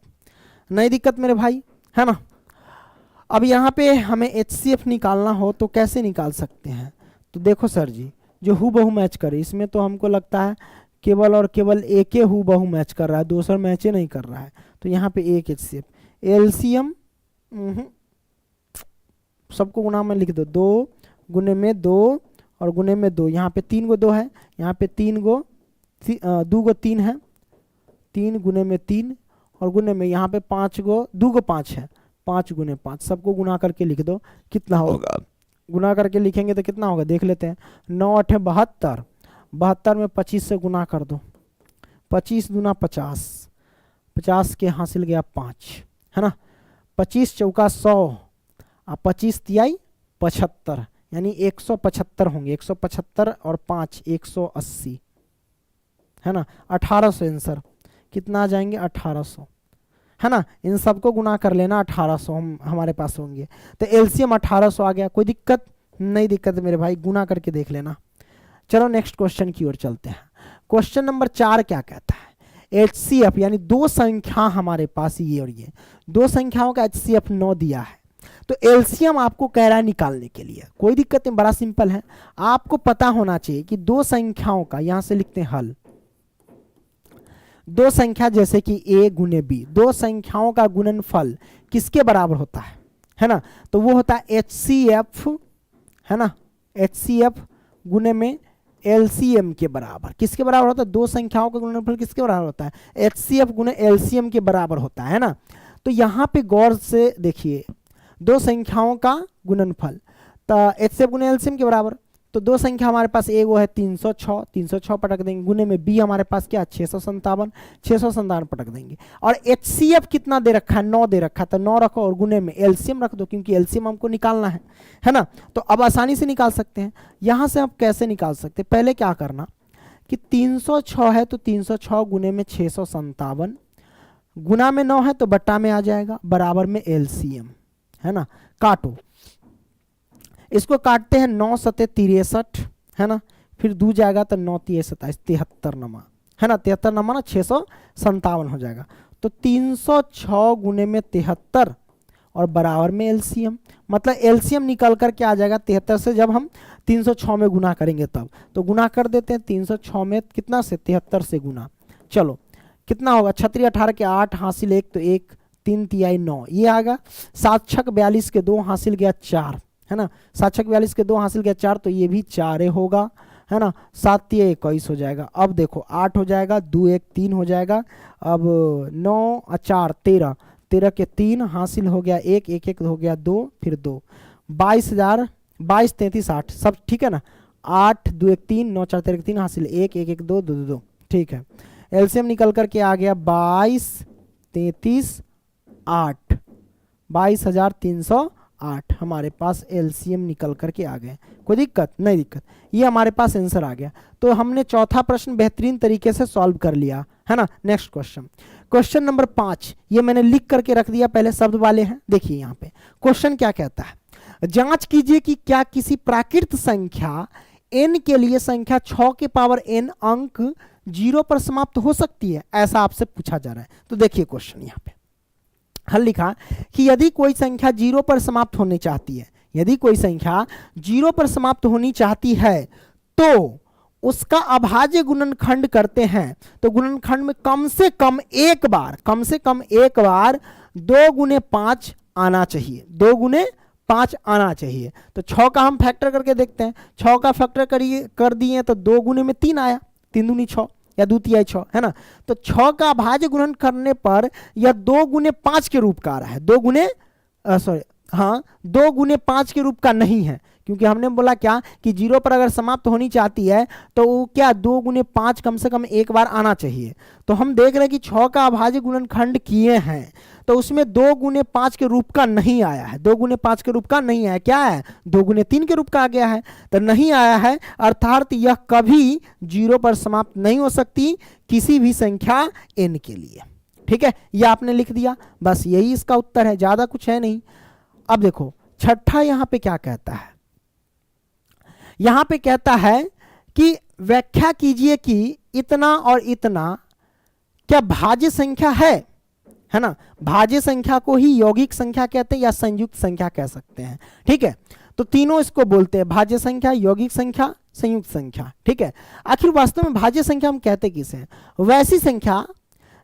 नहीं, दिक्कत मेरे भाई, है ना। अब यहाँ पे हमें HCF निकालना हो तो कैसे निकाल सकते हैं, तो देखो सर जी, जो हूबहू मैच करे, इसमें तो हमको लगता है केवल और केवल एक ही हूबहू मैच कर रहा है, दूसरा मैच नहीं कर रहा है, तो यहाँ पे एक HCF। LCM सबको गुना में लिख दो, 2 गुने में 2 और गुने में 2, यहाँ पे 3 गो 2 है, यहाँ पे 3 गो 2 गो 3 है, 3 गुने में 3 और गुने में यहाँ पे 5 गो 2 गो 5 है, 5 गुने 5, सबको गुना करके लिख दो, कितना होगा, गुना करके लिखेंगे तो कितना होगा देख लेते हैं। 9 8 72, 72 में 25 से गुना कर दो, 25 दूना 50, 50 के हासिल गया 5, है ना। 25 चौका 100 और 25 तिहाई 75, यानी 175 होंगे, 175 और 5 180, है ना। 1800 आंसर कितना आ जाएंगे 1800, है ना। इन सबको गुना कर लेना, 1800 हम हमारे पास होंगे, तो LCM 1800 आ गया। कोई दिक्कत नहीं, दिक्कत मेरे भाई, गुना करके देख लेना। चलो नेक्स्ट क्वेश्चन की ओर चलते हैं। क्वेश्चन नंबर 4 क्या कहता है, HCF यानी दो संख्या हमारे पास ये और ये दो संख्याओं का HCF 9 दिया है, तो एलसीएम आपको कह रहा है निकालने के लिए। कोई दिक्कत नहीं, बड़ा सिंपल है। आपको पता होना चाहिए कि दो संख्याओं का, यहां से लिखते हैं हल, दो संख्या जैसे कि a गुने b, दो संख्याओं का गुणनफल किसके बराबर होता है ना, तो वो होता है HCF, है ना, HCF गुने में LCM के बराबर। किसके बराबर होता है? दो संख्याओं का गुणनफल किसके बराबर होता है? HCF गुने LCM के बराबर होता है ना। तो यहाँ पे गौर से देखिए, दो संख्याओं का गुणनफल, तो HCF गुने LCM के बराबर, तो दो संख्या हमारे पास एक वो है 306, 306 पटक देंगे, गुने में b हमारे पास क्या 657, 657 पटक देंगे। और HCF कितना दे रखा है? 9 दे रखा है, तो 9 रखो और गुने में LCM रख दो, क्योंकि LCM हमको निकालना है ना। तो अब आसानी से निकाल सकते हैं। यहां से आप कैसे निकाल सकते हैं? पहले क्या करना कि 306 है तो 306 गुने में 657, गुना में 9 है तो बट्टा में आ जाएगा, बराबर में LCM, है ना। काटो, इसको काटते हैं, 9 सते 63, है ना, फिर 2 जाएगा तो 9 तिये 27, 73 नमा, है ना, 73 नमा ना 657 हो जाएगा। तो 306 गुने में 73 और बराबर में LCM, मतलब LCM निकल कर के आ जाएगा 73 से, जब हम 306 में गुना करेंगे तब। तो गुना कर देते हैं 306 में कितना से? 73 से गुना। चलो कितना होगा? 36 18 के 8 हासिल 1 तो 1, 3 तिहाई 9, ये आएगा। 7 छक 42 के 2 हासिल गया 4, है ना, 7 छक 42 के 2 हासिल गया 4, तो ये भी 4 होगा, है ना। 7 तिया 21 हो जाएगा। अब देखो 8 हो जाएगा, 2 1 3 हो जाएगा, अब 9 4 13, 13 के 3 हासिल हो गया 1, 1 1 हो गया 2, फिर 2, 22,000, 22 33 8, सब ठीक है ना। 8 2 1 3, 9 4 13 3 हासिल 1 1 1 2 2 2, ठीक है। एलसीएम निकल करके आ गया 22 33 8, 22,308 हमारे पास एलसीएम निकल करके आ गए। कोई दिक्कत नहीं? दिक्कत, ये हमारे पास आंसर आ गया। तो हमने चौथा प्रश्न बेहतरीन तरीके से सॉल्व कर लिया, है ना। नेक्स्ट क्वेश्चन, क्वेश्चन नंबर 5, ये मैंने लिख करके रख दिया, पहले शब्द वाले हैं। देखिए यहाँ पे क्वेश्चन क्या कहता है, जांच कीजिए कि क्या किसी प्राकृत संख्या n के लिए संख्या 6 के पावर n अंक 0 पर समाप्त हो सकती है, ऐसा आपसे पूछा जा रहा है। तो देखिए क्वेश्चन यहाँ पे हल लिखा कि यदि कोई संख्या 0 पर समाप्त होनी चाहती है, यदि कोई संख्या 0 पर समाप्त होनी चाहती है तो उसका अभाज्य गुणनखंड करते हैं, तो गुणनखंड में कम से कम एक बार 2 गुने 5 आना चाहिए, 2 गुने 5 आना चाहिए। तो 6 का हम फैक्टर करके देखते हैं, 6 का फैक्टर कर दिए तो 2 गुने में 3 आया, 3 दूनी 6 या 2 तिहाई 6, है ना। तो 6 का भाज्य गुणन करने पर यह 2 गुने 5 के रूप का आ रहा है, 2 गुने 5 के रूप का नहीं है, क्योंकि हमने बोला क्या कि 0 पर अगर समाप्त होनी चाहती है तो वो क्या 2 गुने 5 कम से कम एक बार आना चाहिए। तो हम देख रहे हैं कि 6 का अभाज्य गुणनखंड किए हैं तो उसमें 2 गुने 5 के रूप का नहीं आया है, 2 गुने 5 के रूप का नहीं आया, क्या है 2 गुने 3 के रूप का आ गया है, तो नहीं आया है, अर्थात यह कभी 0 पर समाप्त नहीं हो सकती किसी भी संख्या n के लिए। ठीक है, यह आपने लिख दिया, बस यही इसका उत्तर है, ज्यादा कुछ है नहीं। अब देखो छठा यहां पे क्या कहता है, यहां पे कहता है कि व्याख्या कीजिए कि इतना और इतना क्या भाज्य संख्या है ना। भाज्य संख्या को ही यौगिक संख्या कहते हैं या संयुक्त संख्या कह सकते हैं। ठीक है, तो तीनों इसको बोलते हैं, भाज्य संख्या, यौगिक संख्या, संयुक्त संख्या। ठीक है, आखिर वास्तव में भाज्य संख्या हम कहते किसे हैं? वैसी संख्या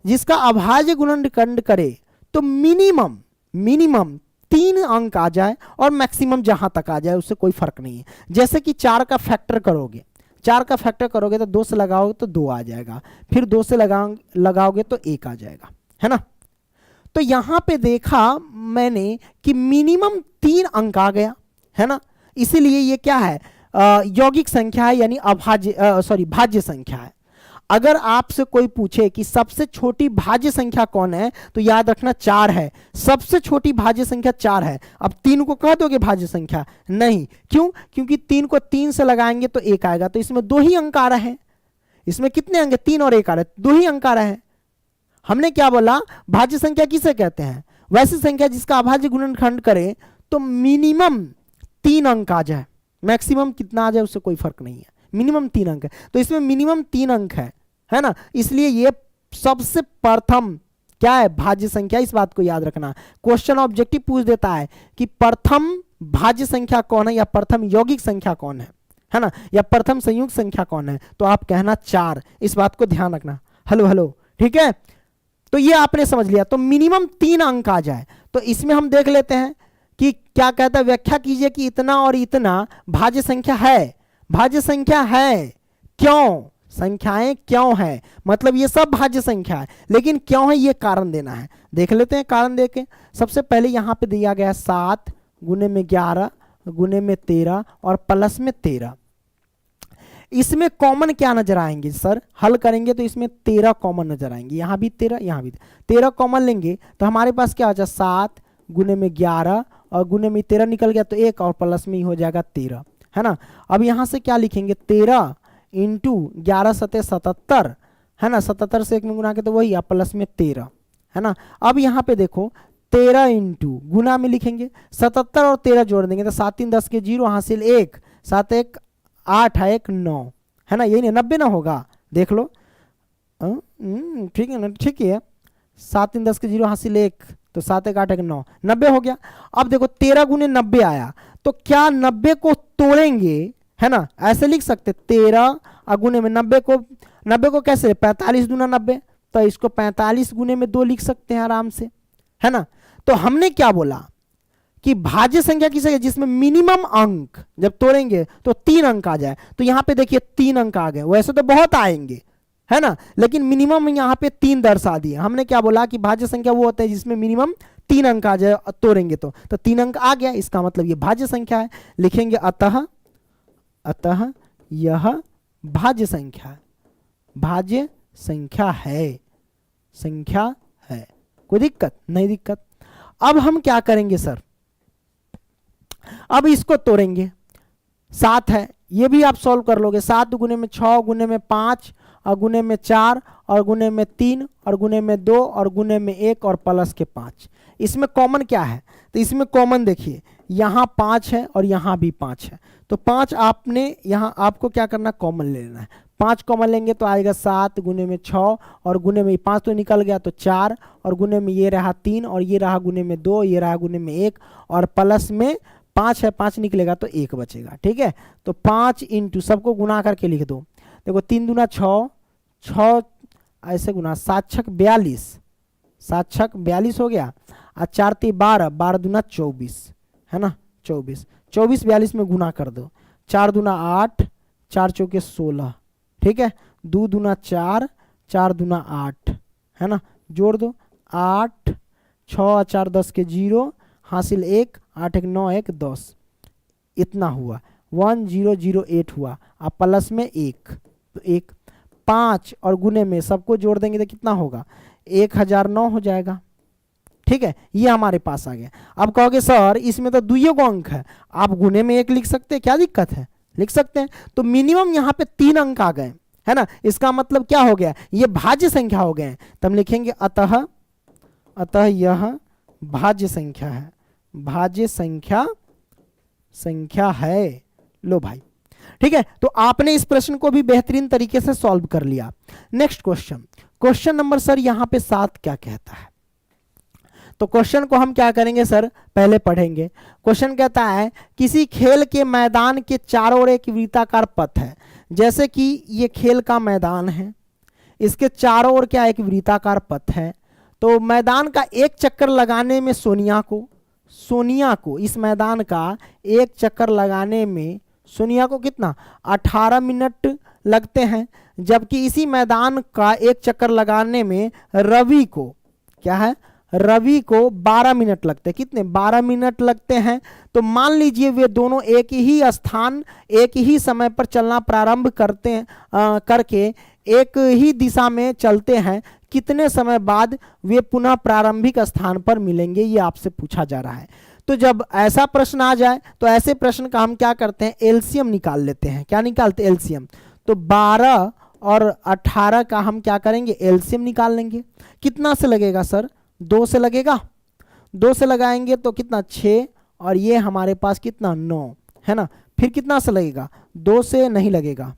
जिसका अभाज्य गुणनखंड करे तो मिनिमम 3 अंक आ जाए और मैक्सिमम जहां तक आ जाए उससे कोई फर्क नहीं है। जैसे कि 4 का फैक्टर करोगे, 4 का फैक्टर करोगे तो 2 से लगाओगे तो 2 आ जाएगा, फिर 2 से लगाओगे तो 1 आ जाएगा, है ना। तो यहां पे देखा मैंने कि मिनिमम 3 अंक आ गया, है ना, इसीलिए ये क्या है, यौगिक संख्या है, यानी भाज्य संख्या है। अगर आपसे कोई पूछे कि सबसे छोटी भाज्य संख्या कौन है तो याद रखना 4 है, सबसे छोटी भाज्य संख्या 4 है। अब 3 को कह दोगे भाज्य संख्या? नहीं, क्यों? क्योंकि 3 को 3 से लगाएंगे तो 1 आएगा, तो इसमें 2 ही अंक आ रहे हैं। इसमें कितने अंक? 3 और 1 आ रहे हैं, 2 ही अंक आ रहे हैं। हमने क्या बोला, भाज्य संख्या किसे कहते हैं? वैसी संख्या जिसका अभाज्य गुणनखंड करे तो मिनिमम 3 अंक आ जाए, मैक्सिमम कितना आ जाए उससे कोई फर्क नहीं है, मिनिमम 3 अंक है। तो इसमें मिनिमम 3 अंक है ना, इसलिए ये सबसे प्रथम क्या है, भाज्य संख्या। इस बात को याद रखना, क्वेश्चन ऑब्जेक्टिव पूछ देता है कि प्रथम भाज्य संख्या कौन है या प्रथम यौगिक संख्या कौन है ना, या प्रथम संयुक्त संख्या कौन है, तो आप कहना 4। इस बात को ध्यान रखना। हेलो हेलो, ठीक है। तो ये आपने समझ लिया। तो मिनिमम 3 अंक आ जाए, तो इसमें हम देख लेते हैं कि क्या कहता है, व्याख्या कीजिए कि इतना और इतना भाज्य संख्या है। भाज्य संख्या है, क्यों, संख्याएं क्यों है, मतलब ये सब भाज्य संख्या है, लेकिन क्यों है ये कारण देना है। देख लेते हैं कारण देके। सबसे पहले यहां पे दिया गया 7 गुने में 11 गुने में 13 और प्लस में 13। इसमें कॉमन क्या नजर आएंगे सर, हल करेंगे तो इसमें 13 कॉमन नजर आएंगे, यहां भी 13 यहां भी 13 कॉमन लेंगे तो हमारे पास क्या हो जाए 7 गुने में 11 और गुने में 13 निकल गया तो 1 और प्लस में ही हो जाएगा 13, है ना। अब यहां से क्या लिखेंगे 13 इंटू 11 सते 77, है ना, 77 से 1 में गुना के तो वही प्लस में 13, है ना। अब यहाँ पे देखो 13 इंटू गुना में लिखेंगे 77 और 13 जोड़ देंगे तो 7 3 10 के 0 हासिल 1 7 1 8 1 9, है ना, यही नहीं 90 ना होगा, देख लो। ठीक है ना, ठीक है। 7 3 10 के 0 हासिल 1 तो 7 1 8 1 9, 90 हो गया। अब देखो 13 गुने 90 आया, तो क्या 90 को तोड़ेंगे, है ना, ऐसे लिख सकते 13 गुने में 90 को कैसे 45 दूना 90, तो इसको 45 गुने में 2 लिख सकते हैं आराम से, है ना। तो हमने क्या बोला कि भाज्य संख्या किसे, जिसमें मिनिमम अंक जब तोड़ेंगे तो 3 अंक आ जाए। तो यहां पे देखिए 3 अंक आ गए, वैसे तो बहुत आएंगे, है ना, लेकिन मिनिमम यहां पे 3 दर्शा दिए। हमने क्या बोला कि भाज्य संख्या वो होता है जिसमें मिनिमम 3 अंक आ जाए तोड़ेंगे तो 3 अंक आ गया, इसका मतलब ये भाज्य संख्या है। लिखेंगे अतः यह भाज्य संख्या है, भाज्य संख्या है, संख्या है। कोई दिक्कत नहीं, दिक्कत। अब हम क्या करेंगे सर, अब इसको तोड़ेंगे। 7 है, ये भी आप सॉल्व कर लोगे। 7 गुने में 6 गुने में 5 और गुने में 4 और गुने में 3 और गुने में 2 और गुने में 1 और प्लस के 5। इसमें कॉमन क्या है, तो इसमें कॉमन देखिए यहाँ 5 है और यहाँ भी 5 है, तो 5 आपने यहाँ आपको क्या करना, कॉमन ले लेना है। 5 कॉमन लेंगे तो आएगा 7 गुने में 6 और गुने में 5 तो निकल गया तो 4 और गुने में ये रहा 3 और ये रहा गुने में 2, ये रहा गुने में 1 और प्लस में 5 है, 5 निकलेगा तो 1 बचेगा, ठीक है। तो 5 इंटू सबको गुना करके लिख दो। देखो 3 दूना 6, 6 ऐसे गुना 7 छक 42, 7 छक 42 हो गया और 4 3 12, 12 दूना 24, है ना, 24 24 42 में गुना कर दो। 4 दूना 8, 4 चौके 16, ठीक है। 2 दूना 4, 4 दूना 8, है ना, जोड़ दो 8 6 4 10 के 0 हासिल 1 8 1 9 1 10, इतना हुआ 1008 हुआ। अब प्लस में 1 तो 1 5 और गुने में सबको जोड़ देंगे तो कितना होगा 1009 हो जाएगा, ठीक है। ये हमारे पास आ गया। अब कहोगे सर इसमें तो 2 अंक है, आप गुने में 1 लिख सकते हैं, क्या दिक्कत है, लिख सकते हैं। तो मिनिमम यहाँ पे 3 अंक आ गए, है ना, इसका मतलब क्या हो गया, ये भाज्य संख्या हो गए। तो हम लिखेंगे अतः यह भाज्य संख्या है, भाज्य संख्या है। लो भाई, ठीक है। तो आपने इस प्रश्न को भी बेहतरीन तरीके से सॉल्व कर लिया। नेक्स्ट क्वेश्चन नंबर सर यहाँ पे 7 क्या कहता है। तो क्वेश्चन को हम क्या करेंगे सर, पहले पढ़ेंगे। क्वेश्चन कहता है किसी खेल के मैदान के चारों ओर एक वृत्ताकार पथ है। जैसे कि ये खेल का मैदान है, इसके चारों ओर क्या एक वृत्ताकार पथ है। तो मैदान का एक चक्कर लगाने में सोनिया को इस मैदान का एक चक्कर लगाने में सोनिया को कितना 18 मिनट लगते हैं, जबकि इसी मैदान का एक चक्कर लगाने में रवि को क्या है, रवि को 12 मिनट लगते हैं। कितने 12 मिनट लगते हैं। तो मान लीजिए वे दोनों एक ही स्थान एक ही समय पर चलना प्रारंभ करते हैं करके एक ही दिशा में चलते हैं, कितने समय बाद वे पुनः प्रारंभिक स्थान पर मिलेंगे, ये आपसे पूछा जा रहा है। तो जब ऐसा प्रश्न आ जाए तो ऐसे प्रश्न का हम क्या करते हैं, एलसीएम निकाल लेते हैं। क्या निकालते हैं, एलसीएम। तो 12 और 18 का हम क्या करेंगे, एलसीएम निकाल लेंगे। कितना से लगेगा सर, 2 से लगेगा। 2 से लगाएंगे तो कितना 6 और ये हमारे पास कितना 9, है ना। फिर कितना से लगेगा, 2 से नहीं लगेगा,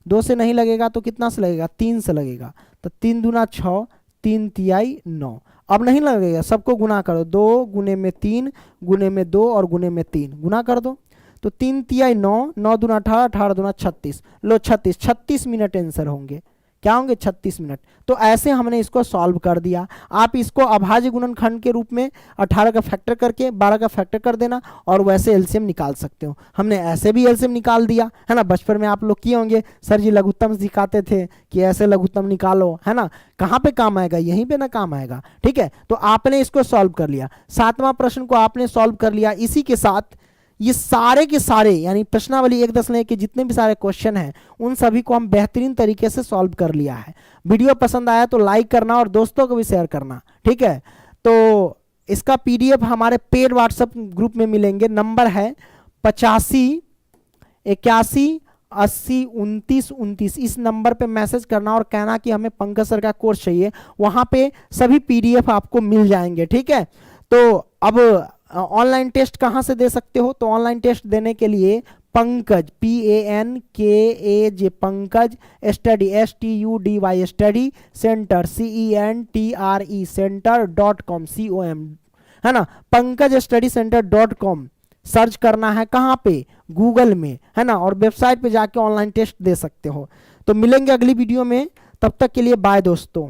2 से नहीं लगेगा तो कितना से लगेगा, 3 से लगेगा। तो 3 दूना 6, 3 तिहाई 9। अब नहीं लगेगा, सबको गुना करो, 2 गुने में 3 गुने में 2 और गुने में 3 गुना कर दो। तो 3 तिहाई 9, 9 दूना 18, 18 दूना 36। लो 36 मिनट आंसर होंगे। क्या होंगे, 36 मिनट। तो ऐसे हमने इसको सॉल्व कर दिया। आप इसको अभाज्य गुणनखंड के रूप में 18 का फैक्टर करके 12 का फैक्टर कर देना और वैसे एलसीएम निकाल सकते हो। हमने ऐसे भी एलसीएम निकाल दिया है ना। बचपन में आप लोग किए होंगे, सर जी लघुत्तम सिखाते थे कि ऐसे लघुत्तम निकालो, है ना। कहाँ पे काम आएगा, यहीं पे ना काम आएगा। ठीक है, तो आपने इसको सॉल्व कर लिया। 7वां प्रश्न को आपने सॉल्व कर लिया। इसी के साथ ये सारे के सारे यानी प्रश्नावली 1 के जितने भी सारे क्वेश्चन हैं उन सभी को हम बेहतरीन तरीके से सॉल्व कर लिया है। वीडियो पसंद आया तो लाइक करना और दोस्तों को भी शेयर करना। ठीक है, तो इसका पीडीएफ हमारे पेड व्हाट्सएप ग्रुप में मिलेंगे। नंबर है 85 81 80 29 29। इस नंबर पे मैसेज करना और कहना कि हमें पंकज सर का कोर्स चाहिए। वहां पे सभी पीडीएफ आपको मिल जाएंगे। ठीक है, तो अब ऑनलाइन टेस्ट कहाँ से दे सकते हो, तो ऑनलाइन टेस्ट देने के लिए Pankaj PANKAJ Pankaj study STUDY study centre CENTRE center.com COM है ना। पंकज स्टडी सेंटर.com सर्च करना है, कहाँ पे, गूगल में, है ना। और वेबसाइट पे जाके ऑनलाइन टेस्ट दे सकते हो। तो मिलेंगे अगली वीडियो में, तब तक के लिए बाय दोस्तों।